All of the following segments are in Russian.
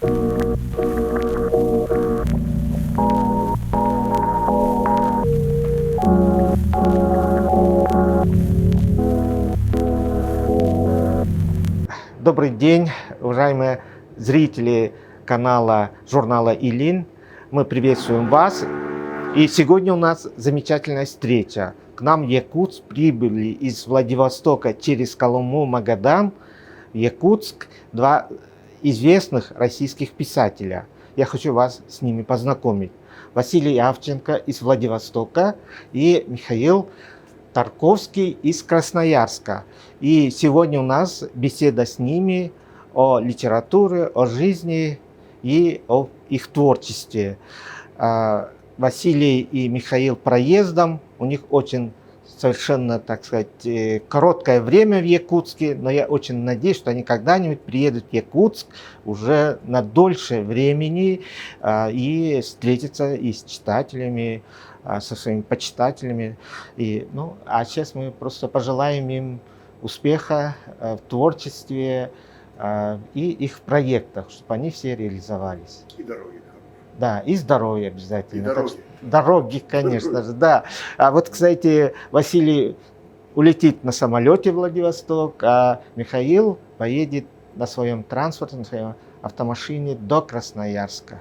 Добрый день, уважаемые зрители канала журнала «Илин». Мы приветствуем вас. И сегодня у нас замечательная встреча. К нам в Якутск прибыли из Владивостока через Колыму, Магадан, в Якутск два известных российских писателя. Я хочу вас с ними познакомить. Василий Авченко из Владивостока и Михаил Тарковский из Красноярска. И сегодня у нас беседа с ними о литературе, о жизни и о их творчестве. Василий и Михаил проездом, у них очень совершенно, так сказать, короткое время в Якутске, но я очень надеюсь, что они когда-нибудь приедут в Якутск уже на дольше времени и встретятся и с читателями, со своими почитателями. А сейчас мы просто пожелаем им успеха в творчестве и их проектах, чтобы они все реализовались. И дороги. Да, и здоровья обязательно. И дороги. Дороги, конечно же, да. А вот, кстати, Василий улетит на самолете в Владивосток, а Михаил поедет на своем транспорте, на своей автомашине до Красноярска.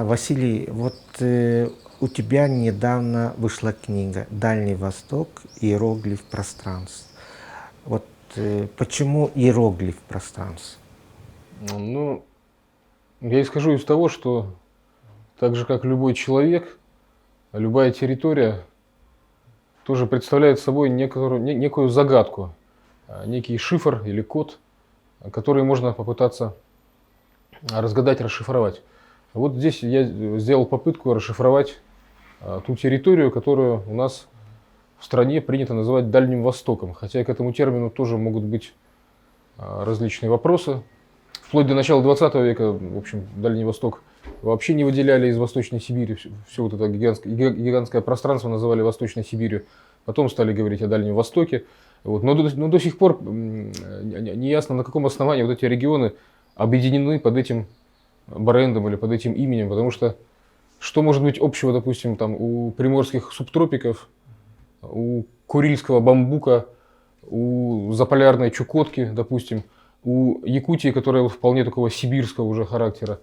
Василий, вот у тебя недавно вышла книга «Дальний Восток. Иероглиф пространств». Вот почему иероглиф пространств? Ну, я исхожу из того, что так же, как любой человек, любая территория тоже представляет собой некую загадку, некий шифр или код, который можно попытаться разгадать, расшифровать. Вот здесь я сделал попытку расшифровать ту территорию, которую у нас в стране принято называть Дальним Востоком. Хотя к этому термину тоже могут быть различные вопросы. Вплоть до начала 20 века, в общем, Дальний Восток вообще не выделяли из Восточной Сибири. Все вот это гигантское пространство называли Восточной Сибирью. Потом стали говорить о Дальнем Востоке. Вот. Но до сих пор не ясно, на каком основании вот эти регионы объединены под этим брендом или под этим именем, потому что может быть общего, допустим, там, у приморских субтропиков, у Курильского бамбука, у заполярной Чукотки, допустим, у Якутии, которая вполне такого сибирского уже характера,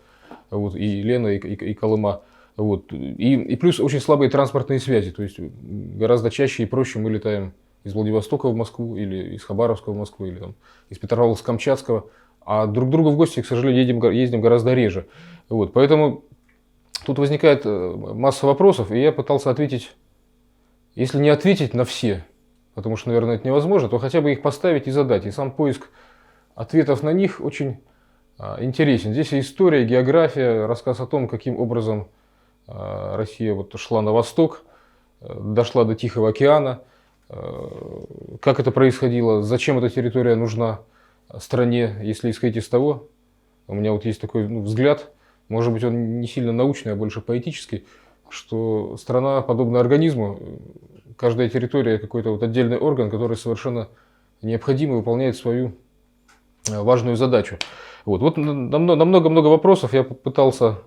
вот, и Лена, и Колыма. Вот. И плюс очень слабые транспортные связи, то есть гораздо чаще и проще мы летаем из Владивостока в Москву, или из Хабаровска в Москву, или там, из Петропавловска-Камчатского, а друг к другу в гости, к сожалению, ездим гораздо реже. Вот. Поэтому тут возникает масса вопросов, и я пытался ответить, если не ответить на все, потому что, наверное, это невозможно, то хотя бы их поставить и задать. И сам поиск ответов на них очень интересен. Здесь и история, и география, рассказ о том, каким образом Россия вот шла на восток, дошла до Тихого океана, как это происходило, зачем эта территория нужна стране, если исходить из того, у меня вот есть такой взгляд, может быть, он не сильно научный, а больше поэтический, что страна подобна организму, каждая территория какой-то вот отдельный орган, который совершенно необходимо выполняет свою важную задачу. Вот на много-много вопросов я попытался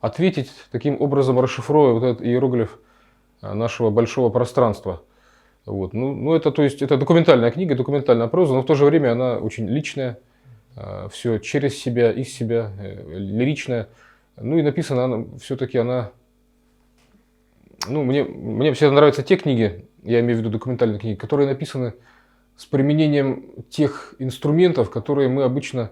ответить, таким образом расшифруя вот этот иероглиф нашего большого пространства. Вот. Это, то есть, это документальная книга, документальная проза, но в то же время она очень личная, все через себя, из себя, лиричная. Ну и написана она, все-таки она... мне всегда нравятся те книги, я имею в виду документальные книги, которые написаны с применением тех инструментов, которые мы обычно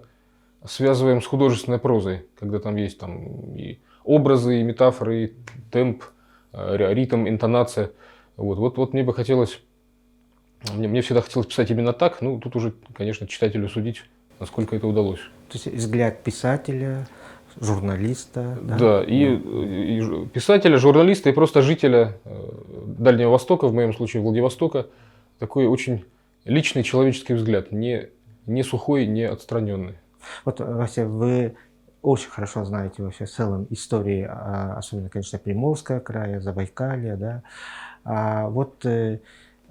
связываем с художественной прозой, когда там есть там и образы, и метафоры, и темп, ритм, интонация. Вот мне бы хотелось, мне всегда хотелось писать именно так. Ну, тут уже, конечно, читателю судить, насколько это удалось. То есть взгляд писателя, журналиста. Да, и писателя, журналиста и просто жителя Дальнего Востока, в моем случае Владивостока, такой очень личный человеческий взгляд, не сухой, не отстраненный. Вот, Вася, вы очень хорошо знаете вообще в целом истории, особенно, конечно, Приморского края, Забайкалья, да. А вот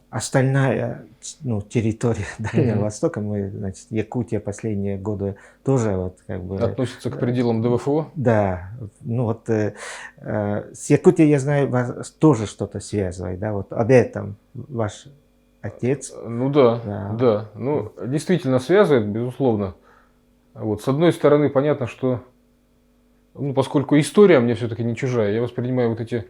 остальная, ну, территория Дальнего Востока, мы, значит, Якутия последние годы тоже вот как бы... Относится к пределам ДВФО? Да, ну вот с Якутией, я знаю, вас тоже что-то связывает, да, вот об этом ваш отец. Ну да. Ну, действительно связывает, безусловно. Вот, с одной стороны, понятно, что, ну, поскольку история мне все-таки не чужая, я воспринимаю вот эти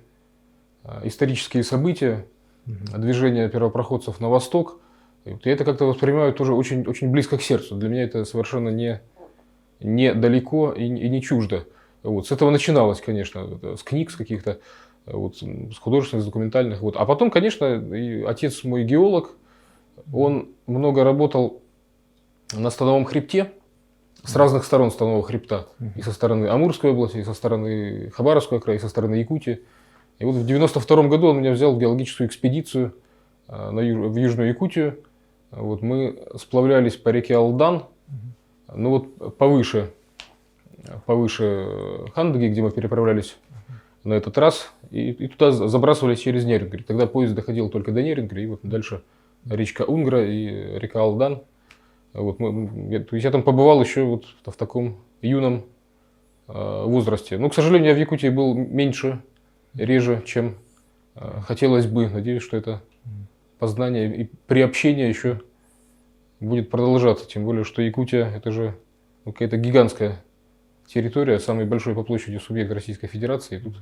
исторические события, движение первопроходцев на восток, я это как-то воспринимаю тоже очень, очень близко к сердцу. Для меня это совершенно не далеко и не чуждо. Вот. С этого начиналось, конечно, с книг, с каких-то, вот, с художественных, с документальных. Вот. А потом, конечно, и отец мой геолог, он много работал на Становом хребте, с разных сторон Станового хребта. И со стороны Амурской области, и со стороны Хабаровского края, и со стороны Якутии. И вот в 1992 году он меня взял в геологическую экспедицию в Южную Якутию. Вот мы сплавлялись по реке Алдан, ну вот повыше Хандаги, где мы переправлялись на этот раз, и туда забрасывались через Нерюнгри. Тогда поезд доходил только до Нерюнгри, и вот дальше речка Унгра и река Алдан. Вот то есть я там побывал еще вот в таком юном возрасте. Но, к сожалению, я в Якутии был меньше, реже, чем хотелось бы. Надеюсь, что это познание и приобщение еще будет продолжаться. Тем более, что Якутия – это же какая-то гигантская территория, самый большой по площади субъект Российской Федерации. И тут,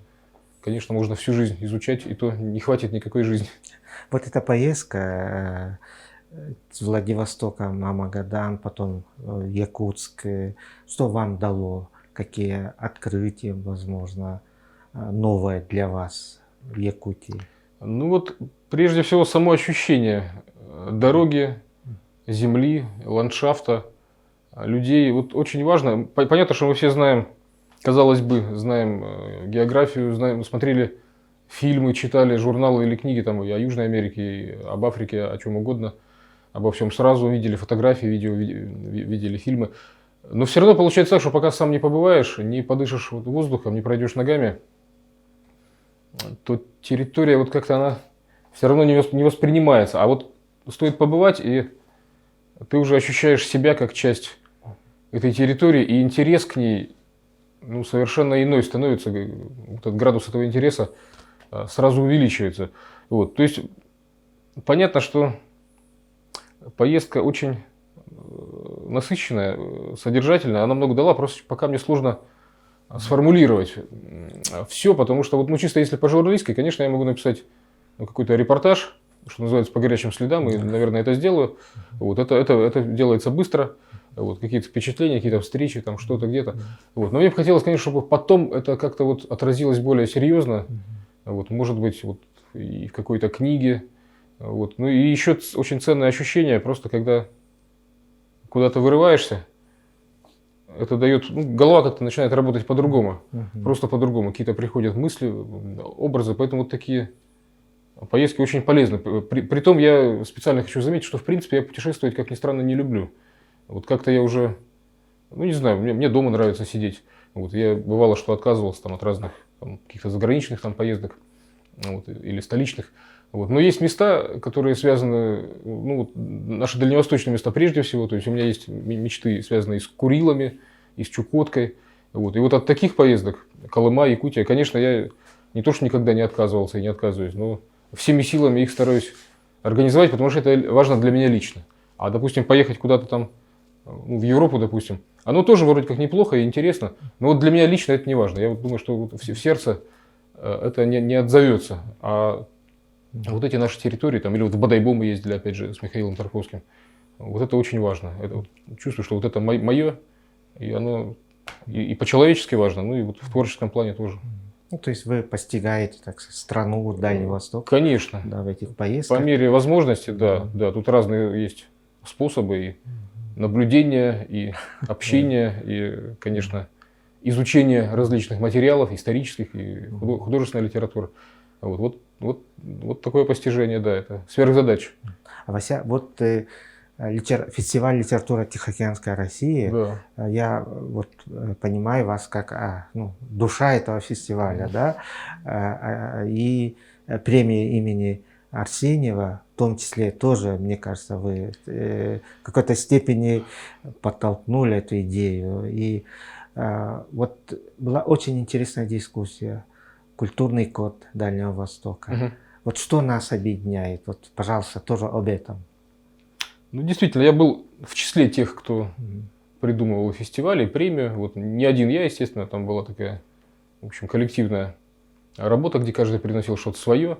конечно, можно всю жизнь изучать, и то не хватит никакой жизни. Вот эта поездка с Владивостока, Магадан, потом Якутск, что вам дало? Какие открытия, возможно, новое для вас в Якутии? Ну вот, прежде всего, само ощущение дороги, земли, ландшафта, людей. Вот очень важно. Понятно, что мы все знаем, казалось бы, знаем географию, знаем, смотрели фильмы, читали журналы или книги там, и о Южной Америке, и об Африке, о чем угодно, обо всем сразу, видели фотографии, видео, видели фильмы. Но все равно получается так, что пока сам не побываешь, не подышишь воздухом, не пройдешь ногами, то территория вот как-то она все равно не воспринимается. А вот стоит побывать, и ты уже ощущаешь себя как часть этой территории, и интерес к ней, ну, совершенно иной становится. Этот градус этого интереса сразу увеличивается. Вот. То есть понятно, что поездка очень насыщенная, содержательная, она много дала, просто пока мне сложно сформулировать все, потому что вот, ну, чисто если по-журналистски, конечно, я могу написать какой-то репортаж, что называется, по горячим следам, и, наверное, это сделаю. Вот, это делается быстро, вот, какие-то впечатления, какие-то встречи, там что-то где-то. Вот. Но мне бы хотелось, конечно, чтобы потом это как-то вот отразилось более серьезно, вот, может быть, вот, и в какой-то книге. Вот. Ну и еще очень ценное ощущение, просто когда куда-то вырываешься, это дает, ну, голова как-то начинает работать по-другому, просто по-другому. Какие-то приходят мысли, образы, поэтому вот такие поездки очень полезны. Притом я специально хочу заметить, что в принципе я путешествовать, как ни странно, не люблю. Вот как-то я уже, ну не знаю, мне дома нравится сидеть. Вот я бывало, что отказывался там от разных каких-то заграничных там поездок, вот, или столичных. Вот. Но есть места, которые связаны, ну, вот, наши дальневосточные места прежде всего. То есть у меня есть мечты, связанные с Курилами, и с Чукоткой. Вот. И вот от таких поездок, Колыма, Якутия, конечно, я не то что никогда не отказывался и не отказываюсь, но всеми силами их стараюсь организовать, потому что это важно для меня лично. А, допустим, поехать куда-то там, ну, в Европу, допустим, оно тоже вроде как неплохо и интересно, но вот для меня лично это не важно. Я вот думаю, что вот в сердце это не отзовется. А Вот эти наши территории, там, или вот в Бодайбо мы ездили, опять же, с Михаилом Тарковским. Вот это очень важно. Это вот, чувствую, что вот это мое, и оно и по-человечески важно, ну и вот в творческом плане тоже. Ну, то есть вы постигаете, так сказать, страну Дальнего Востока, Конечно. да, в этих По поездках. мере возможности, да, да. Тут разные есть способы и наблюдения, и общения, и, конечно, изучения различных материалов, исторических и художественной литературы. Вот такое постижение, да, это сверхзадача. А Вася, вот фестиваль литературы Тихоокеанской России, Да. я вот понимаю вас как ну, душа этого фестиваля, да, и премия имени Арсеньева, в том числе тоже, мне кажется, вы в какой-то степени подтолкнули эту идею. И вот была очень интересная дискуссия. Культурный код Дальнего Востока. Мгм. Вот что нас объединяет? Вот, пожалуйста, тоже об этом. Ну, действительно, я был в числе тех, кто придумывал фестиваль и премию. Вот не один я, естественно, там была такая, в общем, коллективная работа, где каждый приносил что-то свое.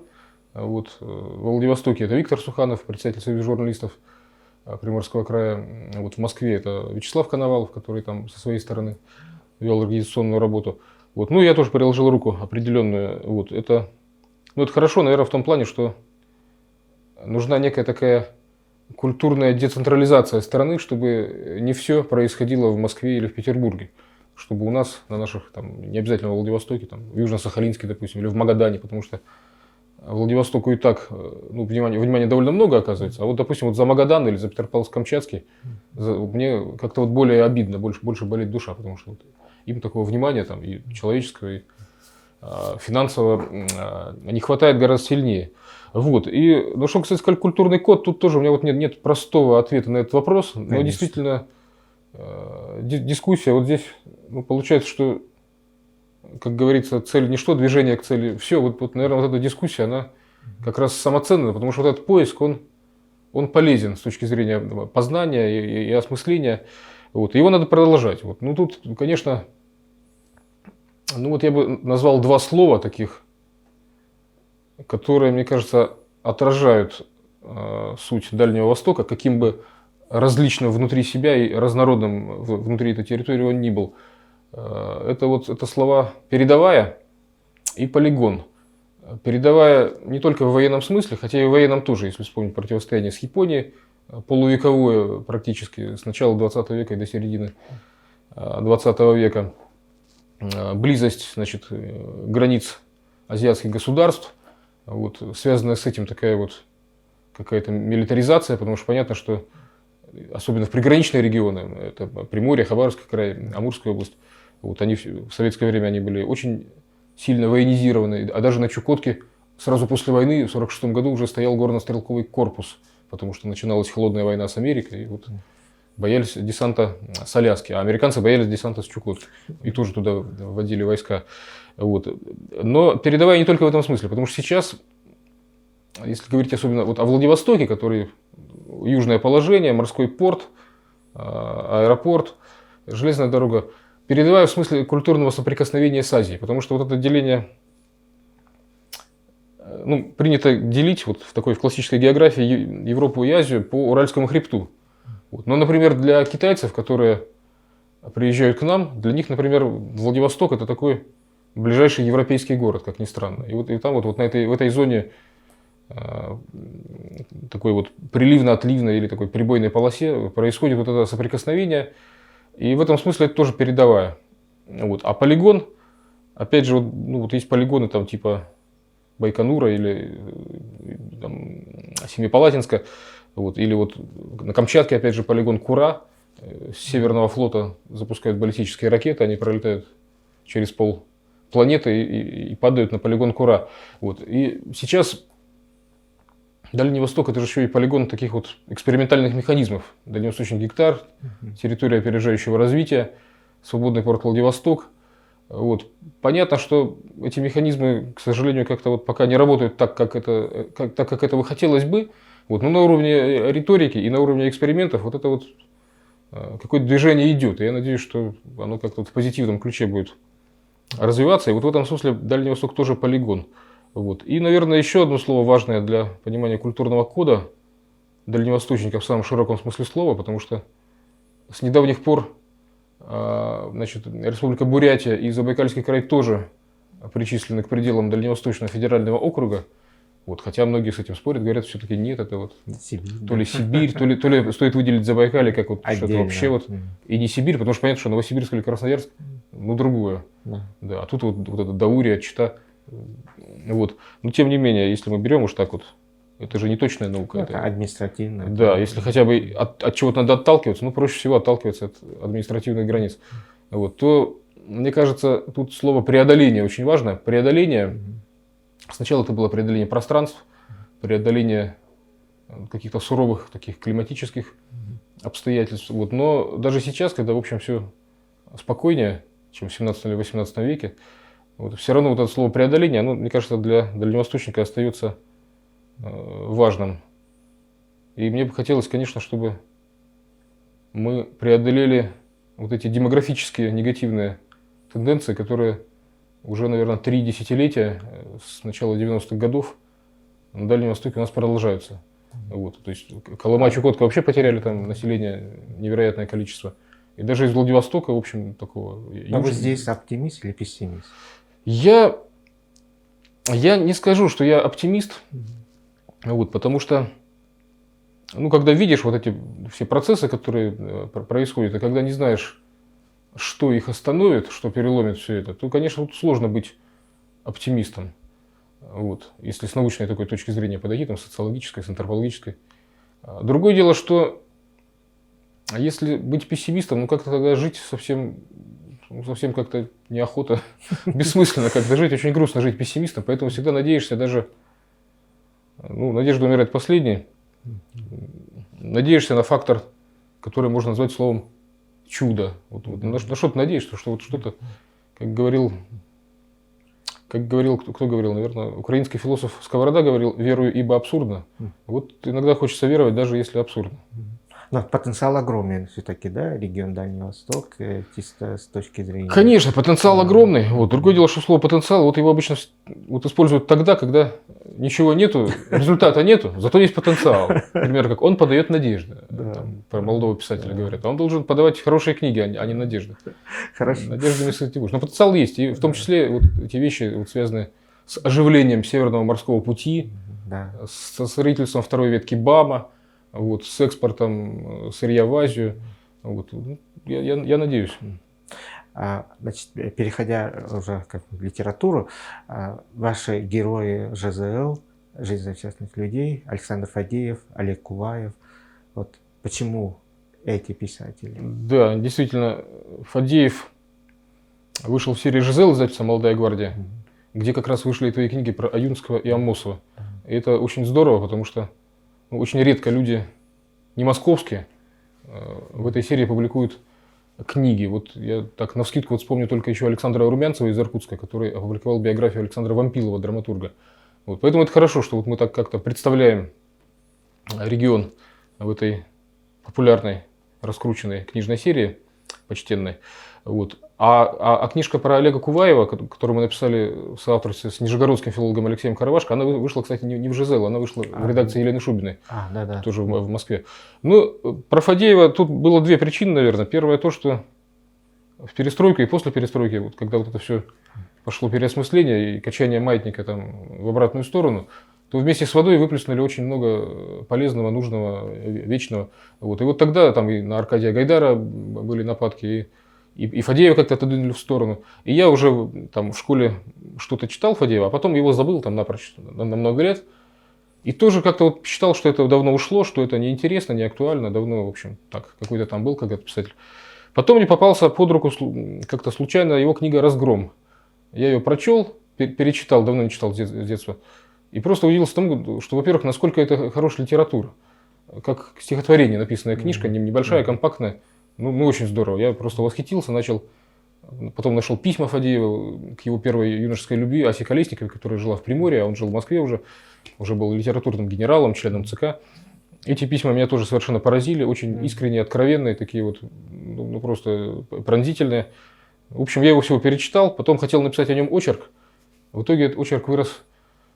Вот в Владивостоке это Виктор Суханов, председатель Союза журналистов Приморского края. Вот в Москве это Вячеслав Коновалов, который там со своей стороны вел организационную работу. Вот. Ну, я тоже приложил руку определенную. Вот. Это хорошо, наверное, в том плане, что нужна некая такая культурная децентрализация страны, чтобы не все происходило в Москве или в Петербурге. Чтобы у нас, на наших, там, не обязательно в Владивостоке, там, в Южно-Сахалинске, допустим, или в Магадане, потому что Владивостоку и так внимания довольно много оказывается. А вот, допустим, вот за Магадан или за Петропавловск-Камчатский мне как-то вот более обидно, больше болит душа, потому что вот им такого внимания там, и человеческого, и финансового не хватает гораздо сильнее. Вот. Ну, что касается культурный код, тут тоже у меня вот нет простого ответа на этот вопрос. Конечно. Но действительно дискуссия вот здесь, ну, получается, что, как говорится, цель не что, движение к цели. Все, вот, наверное, вот эта дискуссия, она как раз самоценна, потому что вот этот поиск, он полезен с точки зрения познания и осмысления. Вот. Его надо продолжать. Вот. Ну, тут, конечно, ну, вот я бы назвал два слова таких, которые, мне кажется, отражают суть Дальнего Востока, каким бы различным внутри себя и разнородным внутри этой территории он ни был. Это слова «передовая» и «полигон». Передовая не только в военном смысле, хотя и в военном тоже, если вспомнить противостояние с Японией, полувековое практически, с начала 20 века и до середины 20 века. Близость, значит, границ азиатских государств, вот, связанная с этим такая вот какая-то милитаризация, потому что понятно, что особенно в приграничные регионы, это Приморье, Хабаровский край, Амурская область, вот, они в советское время они были очень сильно военизированы, а даже на Чукотке сразу после войны в 1946 году уже стоял горно-стрелковый корпус, потому что начиналась холодная война с Америкой, и вот боялись десанта с Аляски, а американцы боялись десанта с Чукотки и тоже туда вводили войска. Вот. Но передовая не только в этом смысле, потому что сейчас, если говорить особенно вот о Владивостоке, который южное положение, морской порт, аэропорт, железная дорога, передовая в смысле культурного соприкосновения с Азией, потому что вот это деление, ну, принято делить вот в классической географии Европу и Азию по Уральскому хребту. Вот. Но, например, для китайцев, которые приезжают к нам, для них, например, Владивосток – это такой ближайший европейский город, как ни странно. И там вот в этой зоне такой вот приливно-отливной или такой прибойной полосе происходит вот это соприкосновение. И в этом смысле это тоже передовая. Вот. А полигон, опять же, вот есть полигоны там типа Байконура или там, Семипалатинска. Вот, или вот на Камчатке, опять же, полигон Кура. С Северного флота запускают баллистические ракеты, они пролетают через полпланеты и падают на полигон Кура. Вот. И сейчас Дальний Восток – это же еще и полигон таких вот экспериментальных механизмов. Дальневосточный гектар, территория опережающего развития, свободный порт Владивосток. Вот. Понятно, что эти механизмы, к сожалению, как-то вот пока не работают так, как этого хотелось бы. Вот. Но на уровне риторики и на уровне экспериментов вот это вот какое-то движение идет. И я надеюсь, что оно как-то в позитивном ключе будет развиваться. И вот в этом смысле Дальний Восток тоже полигон. Вот. И, наверное, еще одно слово важное для понимания культурного кода дальневосточников в самом широком смысле слова, потому что с недавних пор значит, Республика Бурятия и Забайкальский край тоже причислены к пределам Дальневосточного федерального округа. Вот, хотя многие с этим спорят, говорят, все-таки нет, это вот Сибирь, то ли Сибирь, то ли стоит выделить Забайкалье как вот что-то отдельно. вообще вот и не Сибирь, потому что понятно, что Новосибирск или Красноярск, ну другое. Да. Да, а тут вот это Даурия, Чита. Вот. Но тем не менее, если мы берем уж так вот, это же не точная наука. Ну, это административно. Да, если хотя бы от чего-то надо отталкиваться, ну проще всего отталкиваться от административных границ, вот, то, мне кажется, тут слово преодоление очень важно. Преодоление, сначала это было преодоление пространств, преодоление каких-то суровых таких климатических обстоятельств. Вот. Но даже сейчас, когда, в общем, все спокойнее, чем в 17 или 18 веке, вот, все равно вот это слово преодоление, оно, мне кажется, для дальневосточника остается важным. И мне бы хотелось, конечно, чтобы мы преодолели вот эти демографические негативные тенденции, которые уже, наверное, 3 десятилетия с начала 90-х годов на Дальнем Востоке у нас продолжаются. Вот. То есть Колыма, Чукотка вообще потеряли там население невероятное количество. И даже из Владивостока, в общем, такого... А вы здесь оптимист или пессимист? Я не скажу, что я оптимист, вот, потому что, ну, когда видишь вот эти все процессы, которые происходят, и когда не знаешь, что их остановит, что переломит все это, то, конечно, тут сложно быть оптимистом. Вот, если с научной такой точки зрения подойти, там, социологической, с антропологической. Другое дело, что если быть пессимистом, ну как-то тогда жить совсем как-то неохота, бессмысленно как-то жить, очень грустно жить пессимистом, поэтому всегда надеешься даже, ну, надежда умирает последней, надеешься на фактор, который можно назвать словом чудо. Вот, на что ты надеешься, что вот что-то, как говорил, кто говорил, наверное, украинский философ Сковорода говорил, верую, ибо абсурдно. Вот иногда хочется веровать, даже если абсурдно. Но потенциал огромен все-таки, да, регион Дальний Восток, чисто с точки зрения... Конечно, потенциал огромный. Вот. Другое дело, что слово потенциал, вот его обычно вот используют тогда, когда ничего нету, результата нету, зато есть потенциал. Например, как он подает надежды. Да. Там, про молодого писателя говорят. Он должен подавать хорошие книги, а не надежды. Хорошо. Надеждами сказать не будешь. Но потенциал есть. И в том числе вот эти вещи вот, связаны с оживлением Северного морского пути, Да. со строительством второй ветки БАМа, вот, с экспортом сырья в Азию. Вот. Я надеюсь. Значит, переходя уже в литературу, ваши герои ЖЗЛ, «Жизнь злосчастных людей», Александр Фадеев, Олег Куваев. Вот почему эти писатели? Да, действительно, Фадеев вышел в серии ЖЗЛ, издательства «Молодая гвардия», где как раз вышли твои книги про Аюнского и Амосова. И это очень здорово, потому что очень редко люди не московские в этой серии публикуют книги. Вот я так навскидку вот вспомню только еще Александра Румянцева из Иркутска, который опубликовал биографию Александра Вампилова, драматурга. Вот. Поэтому это хорошо, что вот мы так как-то представляем регион в этой популярной, раскрученной книжной серии, почтенной. Вот. А книжка про Олега Куваева, которую мы написали в соавторстве с нижегородским филологом Алексеем Каравашко, она вышла, кстати, не в ЖЗЛ, она вышла в редакции Елены Шубиной, Да. тоже в Москве. Ну, про Фадеева тут было две причины, наверное. Первое то, что в перестройку и после перестройки, вот, когда вот это все пошло переосмысление и качание маятника там, в обратную сторону, то вместе с водой выплеснули очень много полезного, нужного, вечного. Вот. И вот тогда там и на Аркадия Гайдара были нападки, и Фадеева как-то отодвинули в сторону. И я уже там в школе что-то читал Фадеева, а потом его забыл там напрочь на много лет. И тоже как-то вот считал, что это давно ушло, что это неинтересно, не актуально, давно, в общем, так, какой-то там был когда-то писатель. Потом мне попался под руку как-то случайно его книга «Разгром». Я ее прочел, перечитал, давно не читал с детства. И просто удивился тому, что, во-первых, насколько это хорошая литература. Как стихотворение написанная книжка, небольшая, компактная. Ну, очень здорово. Я просто восхитился, потом нашел письма Фадеева к его первой юношеской любви, Асе Колесниковой, которая жила в Приморье, а он жил в Москве уже был литературным генералом, членом ЦК. Эти письма меня тоже совершенно поразили, очень искренние, откровенные, такие вот, ну, просто пронзительные. В общем, я его всего перечитал, потом хотел написать о нем очерк. В итоге этот очерк вырос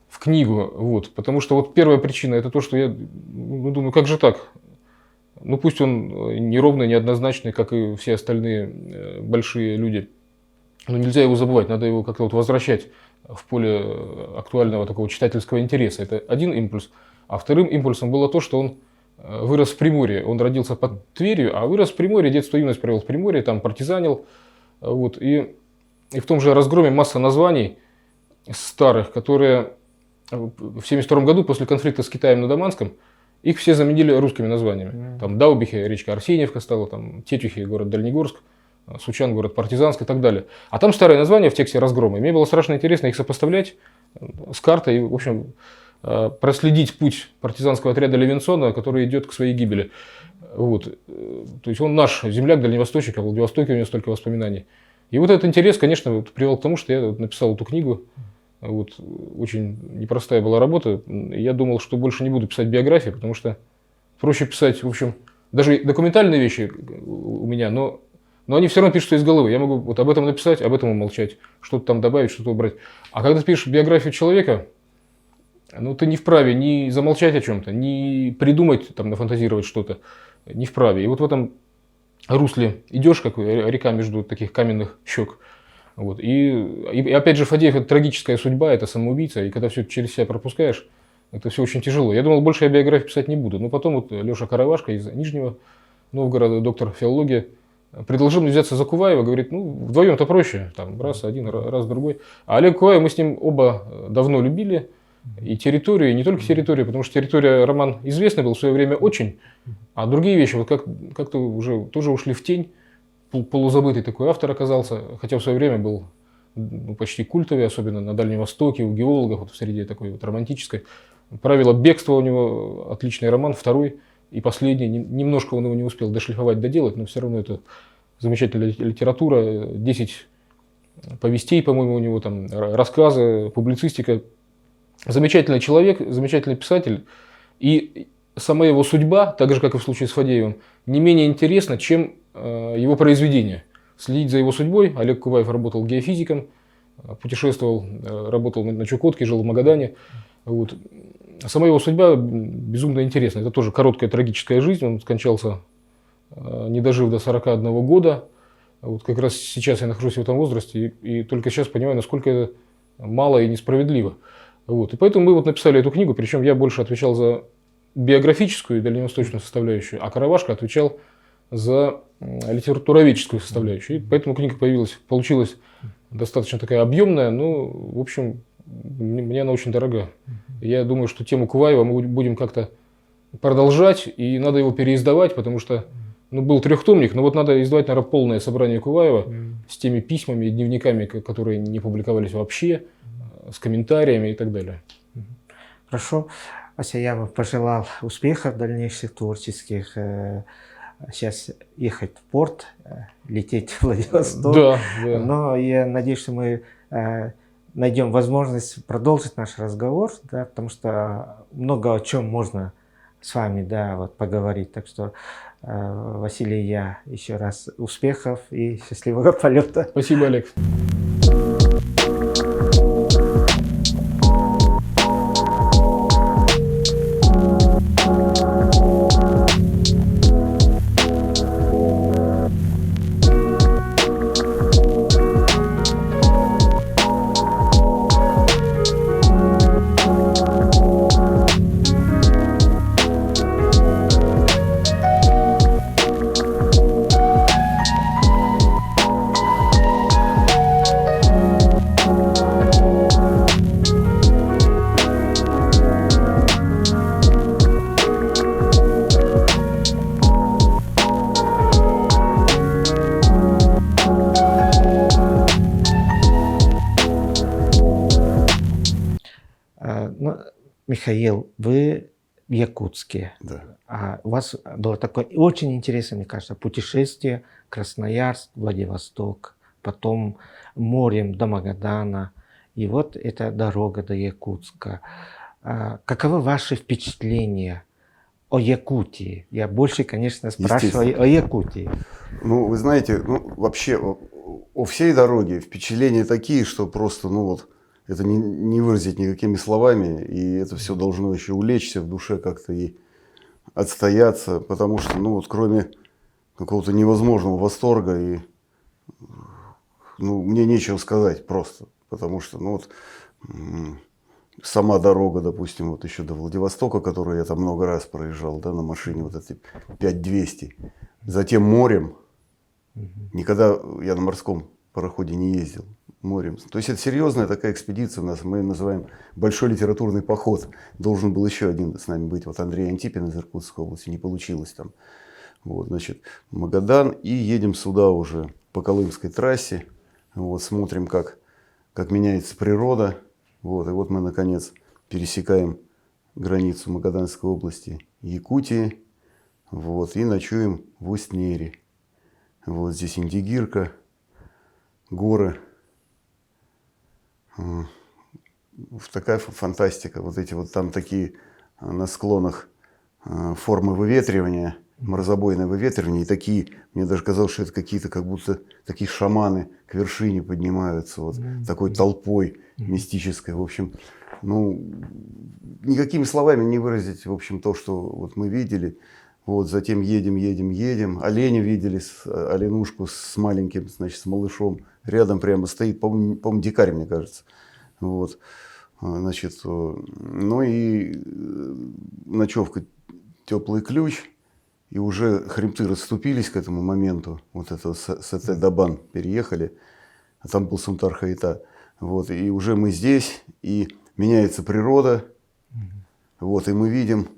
в книгу. Вот. Потому что вот первая причина – это то, что я думаю, как же так? Ну пусть он неровный, неоднозначный, как и все остальные большие люди. Но нельзя его забывать, надо его как-то вот возвращать в поле актуального такого читательского интереса. Это один импульс. А вторым импульсом было то, что он вырос в Приморье. Он родился под Тверью, а вырос в Приморье, детство и юность провел в Приморье, там партизанил. Вот. И в том же «Разгроме» масса названий старых, которые в 1972 году после конфликта с Китаем на Даманском их все заменили русскими названиями. Там Даубихе, речка Арсеньевка стала, там Тетюхи, город Дальнегорск, Сучан, город Партизанск и так далее. А там старые названия в тексте «Разгрома». И мне было страшно интересно их сопоставлять с картой и, в общем, проследить путь партизанского отряда Левинсона, который идет к своей гибели. Вот. То есть он наш земляк, дальневосточник, а в Владивостоке у него столько воспоминаний. И вот этот интерес, конечно, вот привел к тому, что я написал эту книгу. Вот. Очень непростая была работа. Я думал, что больше не буду писать биографии, потому что проще писать, в общем, даже документальные вещи у меня, но они все равно пишутся из головы. Я могу вот об этом написать, об этом умолчать, что-то там добавить, что-то убрать. А когда ты пишешь биографию человека, ну ты не вправе ни замолчать о чем-то, ни придумать, там, нафантазировать что-то, не вправе. И вот в этом русле идешь, как река между таких каменных щек. Вот. И опять же, Фадеев – это трагическая судьба, это самоубийца, и когда все это через себя пропускаешь, это все очень тяжело. Я думал, больше я биографию писать не буду. Но потом вот Леша Каравашко из Нижнего Новгорода, доктор филологии, предложил мне взяться за Куваева, говорит, ну, вдвоем-то проще, там, раз один, раз другой. А Олег Куваев, мы с ним оба давно любили, и территорию, и не только территорию, потому что территория, роман известный был в свое время очень, а другие вещи вот как-то уже тоже ушли в тень. Полузабытый такой автор оказался, хотя в свое время был почти культовый, особенно на Дальнем Востоке, у геологов, вот в среде такой вот романтической. «Правило бегства» у него отличный роман, второй и последний. Немножко он его не успел дошлифовать, доделать, но все равно это замечательная литература. 10 повестей, по-моему, у него там, рассказы, публицистика. Замечательный человек, замечательный писатель. И сама его судьба, так же, как и в случае с Фадеевым, не менее интересна, чем его произведение. Следить за его судьбой. Олег Куваев работал геофизиком, путешествовал, работал на Чукотке, жил в Магадане. Вот. Сама его судьба безумно интересна. Это тоже короткая трагическая жизнь. Он скончался, не дожив до 41 года. Вот как раз сейчас я нахожусь в этом возрасте и только сейчас понимаю, насколько это мало и несправедливо. Вот. И поэтому мы вот написали эту книгу, причем я больше отвечал за биографическую и дальневосточную составляющую, а Каравашко отвечал за литературоведческую составляющую. И поэтому книга получилась достаточно такая объемная, но, в общем, мне она очень дорога. Я думаю, что тему Куваева мы будем как-то продолжать, и надо его переиздавать, потому что был трехтомник, но вот надо издавать, наверное, полное собрание Куваева с теми письмами и дневниками, которые не публиковались вообще, с комментариями и так далее. Хорошо. Ася, я бы пожелал успехов дальнейших творческих. Сейчас ехать в порт, лететь в Владивосток. Да. Но я надеюсь, что мы найдем возможность продолжить наш разговор, да, потому что много о чем можно с вами, да, вот, поговорить. Так что, Василий, я еще раз успехов и счастливого полета. Спасибо, Олег. Михаил, вы в Якутске. Да. У вас было такое очень интересное, мне кажется, путешествие: Красноярск, Владивосток, потом морем до Магадана. И вот эта дорога до Якутска. Каковы ваши впечатления о Якутии? Я больше, конечно, спрашиваю о Якутии. Ну, вы знаете, вообще о всей дороге впечатления такие, что просто, это не выразить никакими словами, и это все должно еще улечься в душе как-то и отстояться, потому что, ну вот кроме какого-то невозможного восторга, и, ну, мне нечего сказать просто, потому что, ну вот, сама дорога, допустим, вот еще до Владивостока, которую я там много раз проезжал, да, на машине, вот эти 5200, затем морем, никогда я на морском пароходе не ездил, морем. То есть это серьезная такая экспедиция у нас, мы ее называем большой литературный поход. Должен был еще один с нами быть, вот Андрей Антипин из Иркутской области, не получилось там. Вот, значит, Магадан, и едем сюда уже по Колымской трассе, вот, смотрим, как меняется природа. Вот, и вот мы, наконец, пересекаем границу Магаданской области Якутии, вот, и ночуем в Усть-Нере. Вот здесь Индигирка, горы. Такая фантастика. Вот эти вот там такие на склонах формы выветривания, морозобойное выветривание. И такие, мне даже казалось, что это какие-то как будто такие шаманы к вершине поднимаются. Вот такой толпой мистической. В общем, ну, никакими словами не выразить, в общем, то, что вот мы видели. Вот, затем едем. Оленя видели, оленушку с маленьким, значит, с малышом. Рядом прямо стоит, по-моему, дикарь, мне кажется. Вот, значит, ну и ночевка «Теплый ключ». И уже хребты расступились к этому моменту. Вот это Сете-Дабан переехали. А там был Сунтар-Хаита. Вот, и уже мы здесь, и меняется природа. Вот, и мы видим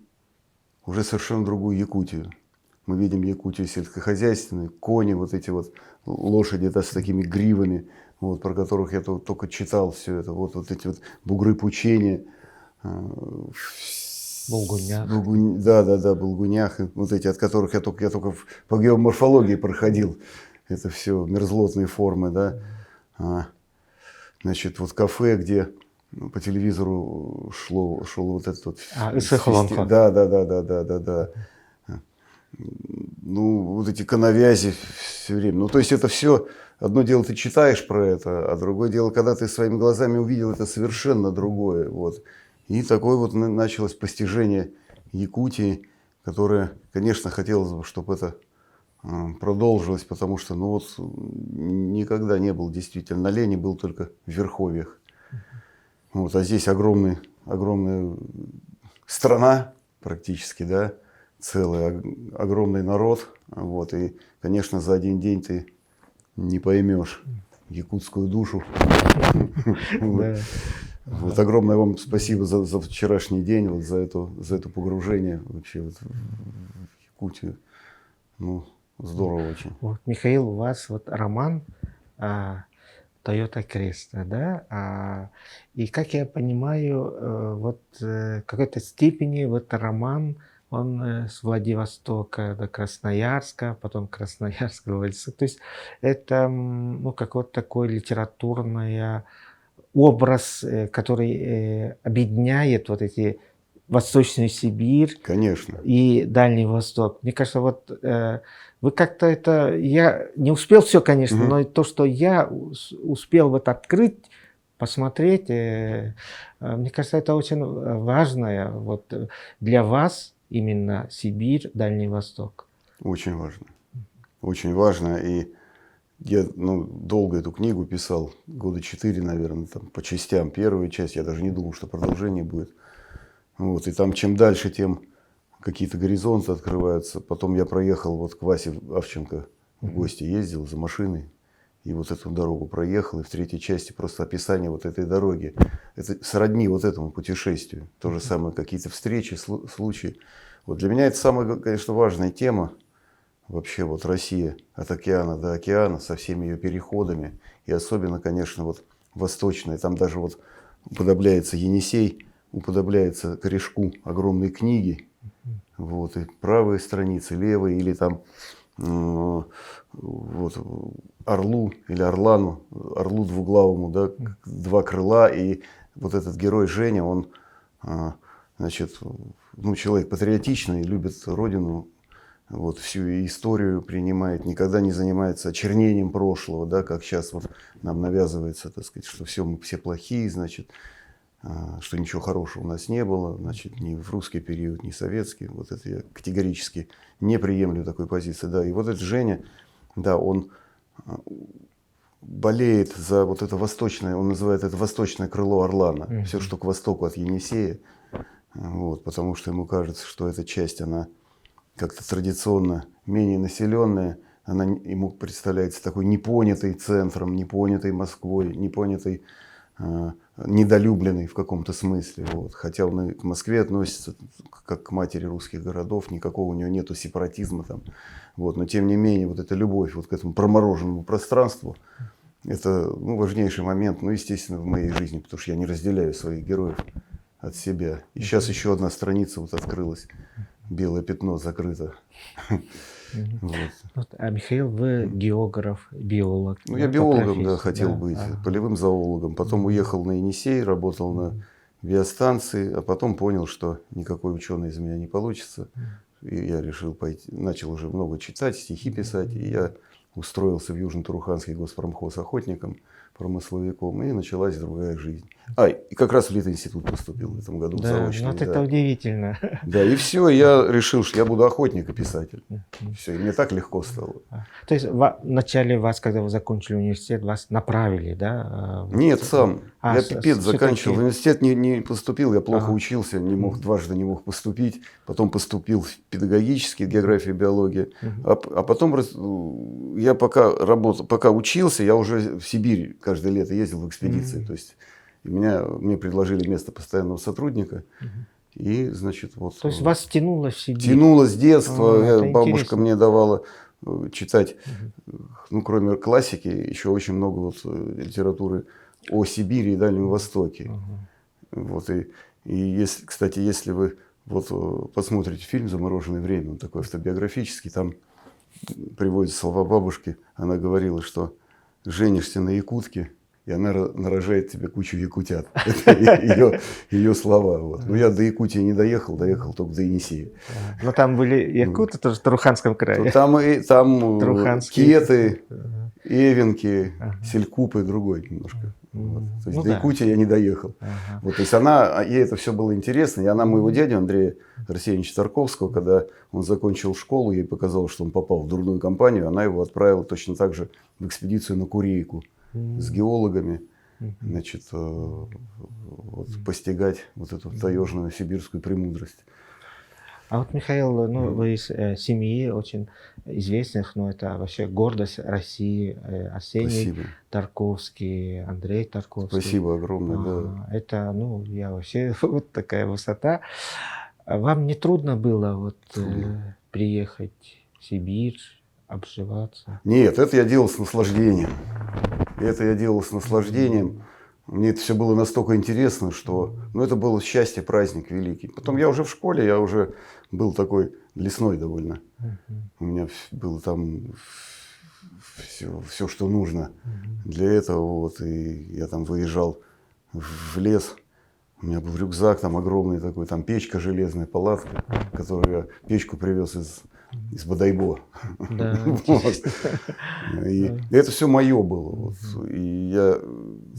уже совершенно другую Якутию. Мы видим Якутию сельскохозяйственную, кони, вот эти вот лошади, да, с такими гривами, вот, про которых я только читал все это. Вот эти вот бугры пучения. Булгунях. Да, булгунях. Вот эти, от которых я только по геоморфологии проходил. Это все мерзлотные формы, да. Значит, вот кафе, где по телевизору шел вот этот вот... Да. Ну, вот эти коновязи все время. Ну, то есть это все... Одно дело, ты читаешь про это, а другое дело, когда ты своими глазами увидел, это совершенно другое. Вот. И такое вот началось постижение Якутии, которое, конечно, хотелось бы, чтобы это продолжилось, потому что, ну вот, никогда не был действительно на Лене, был только в Верховьях. Вот, а здесь огромная страна практически, да, целый, огромный народ. Вот, и, конечно, за один день ты не поймешь якутскую душу. Вот, огромное вам спасибо за вчерашний день, вот, за это погружение вообще вот в Якутию. Ну, здорово очень. Вот, Михаил, у вас вот роман Toyota Кресто, да? И как я понимаю, вот в какой-то степени вот роман, он с Владивостока до Красноярска, потом Красноярск до Владивостока. То есть это, ну, какой-то такой литературный образ, который объединяет вот эти Восточную Сибирь, конечно, и Дальний Восток. Мне кажется, вот вы как-то это... Я не успел все, конечно, но то, что я успел вот открыть, посмотреть, мне кажется, это очень важное вот для вас именно Сибирь, Дальний Восток. Очень важно. Очень важно. И я долго эту книгу писал, года 4, наверное, там, по частям. Первую часть, я даже не думал, что продолжение будет. Вот, и там чем дальше, тем какие-то горизонты открываются. Потом я проехал вот к Васе Авченко в гости, ездил за машиной. И вот эту дорогу проехал. И в третьей части просто описание вот этой дороги. Это сродни вот этому путешествию. То же самое, какие-то встречи, случаи. Вот для меня это самая, конечно, важная тема. Вообще вот Россия от океана до океана со всеми ее переходами. И особенно, конечно, вот восточная. Там даже вот уподобляется Енисей, уподобляется корешку огромной книги. Вот, и правые страницы, левые, или там вот, орлу или орлану, орлу двуглавому, да, два крыла. И вот этот герой Женя, он, значит, ну, человек патриотичный, любит родину, вот всю историю принимает, никогда не занимается очернением прошлого, да, как сейчас вот нам навязывается, так сказать, что все, мы все плохие, значит, что ничего хорошего у нас не было, значит, ни в русский период, ни советский. Вот это я категорически не приемлю такой позиции. Да. И вот этот Женя, да, он болеет за вот это восточное, он называет это восточное крыло Орлана, все, что к востоку от Енисея, вот, потому что ему кажется, что эта часть, она как-то традиционно менее населенная, она ему представляется такой непонятой центром, непонятой Москвой, непонятой, недолюбленной в каком-то смысле. Вот. Хотя он и к Москве относится как к матери русских городов, никакого у него нету сепаратизма там. Вот. Но тем не менее, вот эта любовь вот к этому промороженному пространству, это важнейший момент, естественно, в моей жизни, потому что я не разделяю своих героев от себя. И сейчас еще одна страница вот открылась, белое пятно закрыто. Вот. А Михаил, вы географ, биолог? Я по биологом, профессии, хотел быть, полевым зоологом. Потом уехал на Енисей, работал на биостанции, а потом понял, что никакой ученый из меня не получится. И я решил пойти, начал уже много читать, стихи писать, и я устроился в Южно-Туруханский госпромхоз охотником, промысловиком, и началась другая жизнь. И как раз в Литинститут поступил в этом году заочно. Вот это удивительно. Да, и все, я решил, что я буду охотник и писатель. Все, и мне так легко стало. То есть вначале вас, когда вы закончили университет, вас направили, да? Нет, сам. Я пипец заканчивал. В все-таки- университет не поступил, я плохо учился, дважды не мог поступить. Потом поступил в педагогический, география, биология. А потом я пока учился, я уже в Сибирь каждое лето ездил в экспедиции. То есть мне предложили место постоянного сотрудника. И, значит, вот. То есть вас тянуло в Сибирь? Тянуло с детства. Это Бабушка интересно. мне давала читать, кроме классики, еще очень много вот литературы о Сибири и Дальнем Востоке. Вот, и если, кстати, если вы вот посмотрите фильм «Замороженное время», он такой автобиографический, там приводятся слова бабушки. Она говорила, что женишься на якутке, и она нарожает тебе кучу якутят. Это ее слова. Вот. Но я до Якутии не доехал только до Енисея. Но там были якуты тоже в Туруханском крае. Там Труханские. кеты, эвенки, селькупы, другой немножко. Вот. То есть до Якутии я не доехал. Вот, то есть ей это все было интересно. И она моего дядю Андрея Арсеньевича Тарковского, когда он закончил школу, ей показалось, что он попал в дурную компанию, она его отправила точно так же в экспедицию на Курейку с геологами, значит, постигать вот эту таежную сибирскую премудрость. А вот, Михаил, вы из семьи очень известных, это вообще гордость России, Арсений Спасибо. Тарковский, Андрей Тарковский. Спасибо огромное, да. Это, я вообще, вот такая высота. Вам не трудно было приехать в Сибирь, обживаться? Нет, это я делал с наслаждением. Мне это все было настолько интересно, что это было счастье, праздник великий. Потом я уже в школе, я уже был такой лесной довольно. У меня было там все, что нужно для этого. Вот, и я там выезжал в лес. У меня был рюкзак там огромный такой, там печка железная, палатка, которую я печку привез из Бодайбо. Да. И это все мое было. Вот. И я,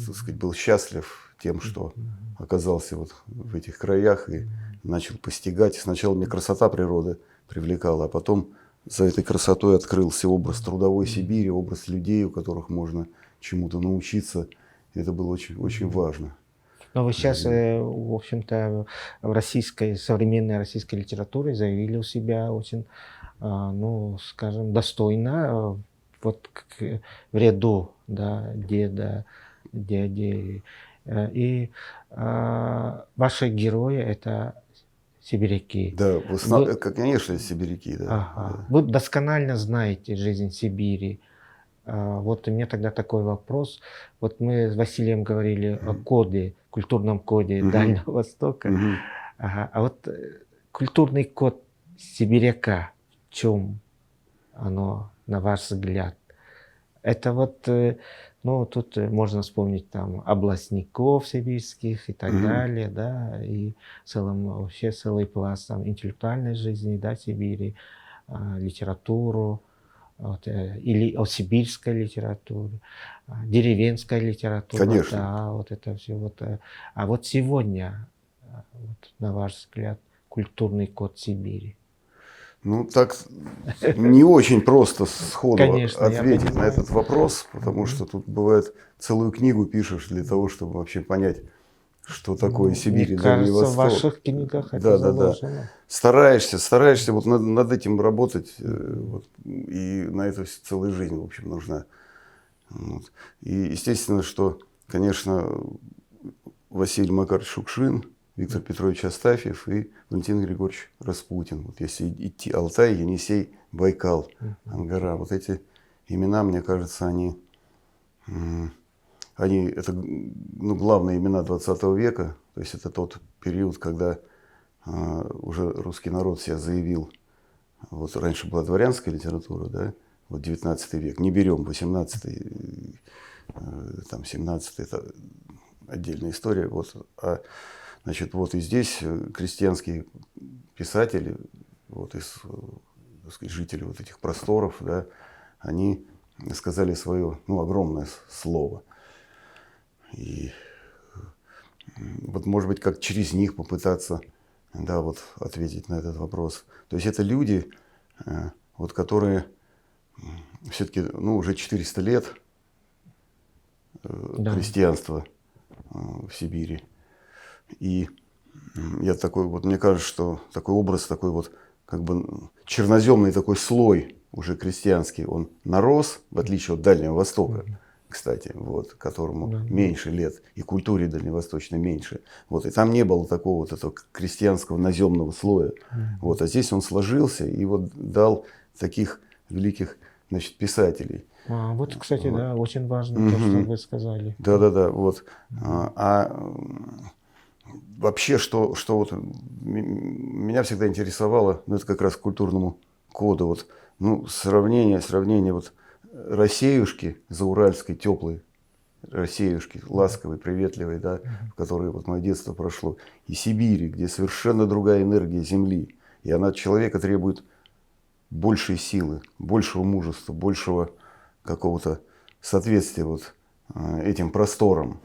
так сказать, был счастлив тем, что оказался вот в этих краях и начал постигать. Сначала мне красота природы привлекала, а потом за этой красотой открылся образ трудовой Сибири, образ людей, у которых можно чему-то научиться. И это было очень, очень важно. Но вы сейчас, в общем-то, в современной российской литературе заявили у себя очень, скажем, достойно, в ряду, деда, дяди. И ваши герои — это сибиряки. Да, конечно, сибиряки. Да. Вы досконально знаете жизнь Сибири. Вот у меня тогда такой вопрос. Вот мы с Василием говорили о коде, культурном коде Дальнего Востока. А вот культурный код сибиряка, в чем оно, на ваш взгляд? Это тут можно вспомнить там областников сибирских и так далее, и целый пласт там интеллектуальной жизни, Сибири. литературу, вот, или о сибирской литературе, деревенской литературе. Конечно. Да, вот это все. Вот, а вот сегодня, вот, на ваш взгляд, культурный код Сибири? Ну, так не очень просто сходу Конечно, я ответить на понимаю. этот вопрос, потому что тут бывает целую книгу пишешь для того, чтобы вообще понять, что такое Ну, Сибирь мне и Дальний кажется, в Восток. ваших книгах это Да, да, да. заложено. Стараешься вот над этим работать, вот, и на это целая жизнь, в общем, нужна. Вот. И естественно, что, конечно, Василий Макарович Шукшин, Виктор Петрович Астафьев и Валентин Григорьевич Распутин. Вот если идти Алтай, Енисей, Байкал, Ангара, вот эти имена, мне кажется, они это, ну, главные имена 20 века. То есть это тот период, когда уже русский народ себя заявил. Вот раньше была дворянская литература, да, вот 19 век. Не берем 18, там 17, это отдельная история. Вот, значит, вот и здесь крестьянские писатели, вот из, так сказать, жители вот этих просторов, да, они сказали свое, ну, огромное слово. И вот, может быть, как через них попытаться, да, вот ответить на этот вопрос. То есть это люди, вот, которые все-таки, ну, уже 400 лет христианства в Сибири. И я такой, вот мне кажется, что такой образ, такой вот как бы черноземный такой слой уже крестьянский, он нарос, в отличие от Дальнего Востока, кстати, вот, которому меньше лет, и культуре дальневосточной меньше. Вот, и там не было такого вот этого крестьянского наземного слоя. Вот, а здесь он сложился и вот дал таких великих, значит, писателей. Вот, кстати, Вот. да, очень важно то, что вы сказали. Да, вот. Вообще, что вот меня всегда интересовало, ну, это как раз к культурному коду, вот, ну, сравнение вот Россеюшки зауральской, теплой Россеюшки, ласковой, приветливой, да, в которой вот мое детство прошло, и Сибири, где совершенно другая энергия земли, и она от человека требует большей силы, большего мужества, большего какого-то соответствия вот этим просторам.